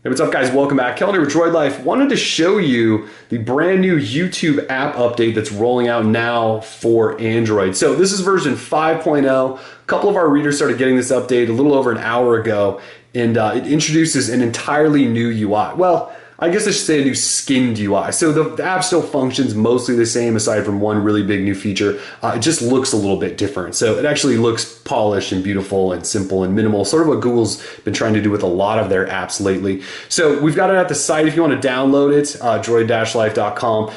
Hey, what's up guys? Welcome back. Kelly with Droid Life. Wanted to show you the brand new YouTube app update that's rolling out now for Android. So this is version 5.0. A couple of our readers started getting this update a little over an hour ago, and it introduces an entirely new UI. Well, I guess I should say a new skinned UI. So the app still functions mostly the same aside from one really big new feature. It just looks a little bit different. So it actually looks polished and beautiful and simple and minimal, sort of what Google's been trying to do with a lot of their apps lately. So we've got it at the site if you want to download it, droid-life.com.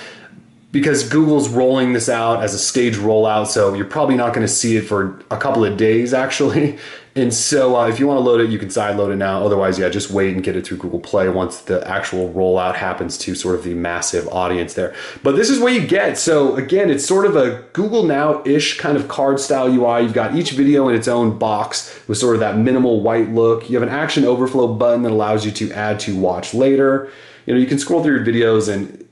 Because Google's rolling this out as a stage rollout, so you're probably not going to see it for a couple of days actually. And so if you want to load it, you can side load it now. Otherwise, yeah, just wait and get it through Google Play once the actual rollout happens to sort of the massive audience there. But this is what you get. So again, it's sort of a Google Now-ish kind of card style UI. You've got each video in its own box with sort of that minimal white look. You have an action overflow button that allows you to add to watch later. You know, you can scroll through your videos, and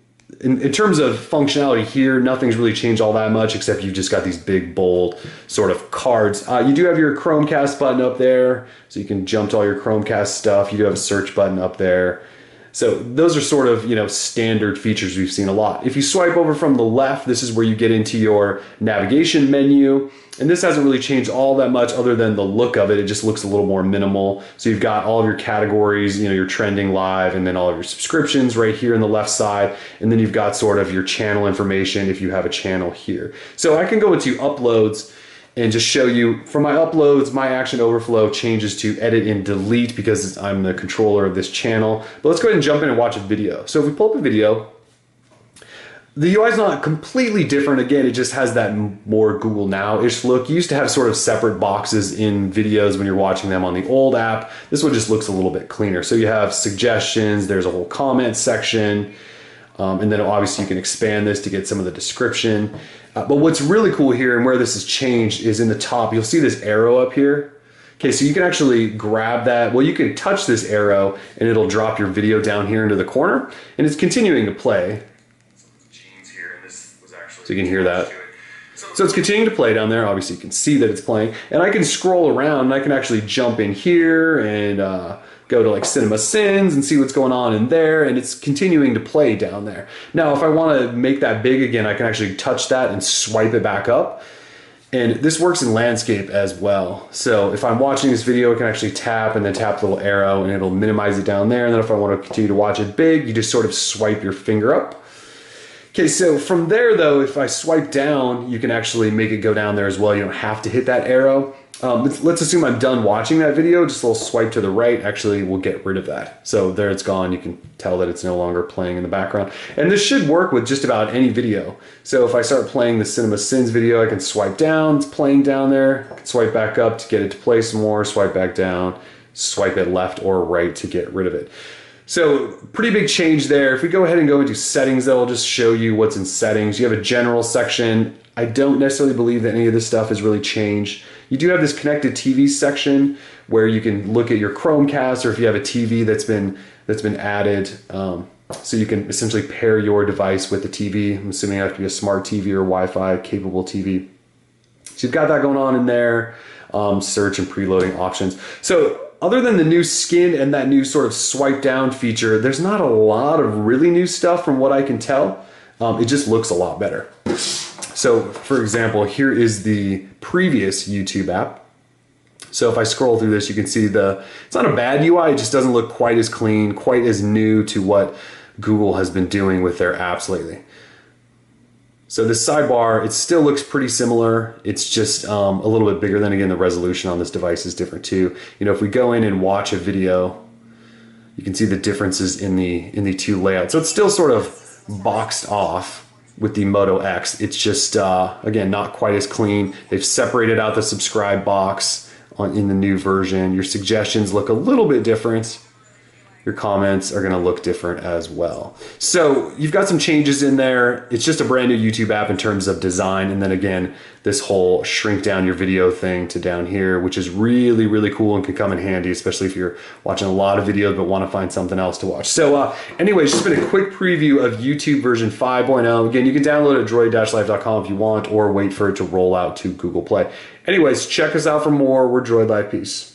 in terms of functionality here, nothing's really changed all that much except you've just got these big, bold sort of cards. You do have your Chromecast button up there, so you can jump to all your Chromecast stuff. You do have a search button up there. So those are sort of, you know, standard features we've seen a lot. If you swipe over from the left, this is where you get into your navigation menu. And this hasn't really changed all that much other than the look of it. It just looks a little more minimal. So you've got all of your categories, you know, your trending live, and then all of your subscriptions right here on the left side. And then you've got sort of your channel information if you have a channel here. So I can go into uploads and just show you from my uploads, my action overflow changes to edit and delete because I'm the controller of this channel. But let's go ahead and jump in and watch a video. So if we pull up a video, the UI is not completely different. Again, it just has that more Google Now-ish look. You used to have sort of separate boxes in videos when you're watching them on the old app. This one just looks a little bit cleaner. So you have suggestions, there's a whole comment section, and then obviously you can expand this to get some of the description. But what's really cool here and where this has changed is in the top. You'll see this arrow up here. Okay, so you can actually grab that. Well, you can touch this arrow and it'll drop your video down here into the corner, and it's continuing to play. So you can hear that. So it's continuing to play down there. Obviously you can see that it's playing, and I can scroll around and I can actually jump in here and go to like Cinema Sins and see what's going on in there, and it's continuing to play down there. Now if I want to make that big again, I can actually touch that and swipe it back up, and this works in landscape as well. So if I'm watching this video, I can actually tap and then tap the little arrow and it'll minimize it down there, and then if I want to continue to watch it big, you just sort of swipe your finger up. Okay, so from there though, if I swipe down, you can actually make it go down there as well. You don't have to hit that arrow. Let's assume I'm done watching that video. Just a little swipe to the right actually will get rid of that. So there it's gone. You can tell that it's no longer playing in the background. And this should work with just about any video. So if I start playing the Cinema Sins video, I can swipe down, it's playing down there. I can swipe back up to get it to play some more, swipe back down, swipe it left or right to get rid of it. So pretty big change there. If we go ahead and go into settings, that'll just show you what's in settings. You have a general section. I don't necessarily believe that any of this stuff has really changed. You do have this connected TV section where you can look at your Chromecast, or if you have a TV that's been added, so you can essentially pair your device with the TV. I'm assuming it has to be a smart TV or Wi-Fi capable TV. So you've got that going on in there. Search and preloading options. So other than the new skin and that new sort of swipe down feature, there's not a lot of really new stuff from what I can tell. It just looks a lot better. So for example, here is the previous YouTube app. So if I scroll through this, you can see it's not a bad UI, it just doesn't look quite as clean, quite as new to what Google has been doing with their apps lately. So this sidebar, it still looks pretty similar. It's just a little bit bigger. Then again, the resolution on this device is different too. You know, if we go in and watch a video, you can see the differences in the two layouts. So it's still sort of boxed off with the Moto X. It's just, again, not quite as clean. They've separated out the subscribe box in the new version. Your suggestions look a little bit different. Your comments are going to look different as well. So you've got some changes in there. It's just a brand new YouTube app in terms of design. And then again, this whole shrink down your video thing to down here, which is really, really cool and can come in handy, especially if you're watching a lot of videos but want to find something else to watch. So anyways, just been a quick preview of YouTube version 5.0. Again, you can download it at droid-life.com if you want, or wait for it to roll out to Google Play. Anyways, check us out for more. We're Droid Life. Peace.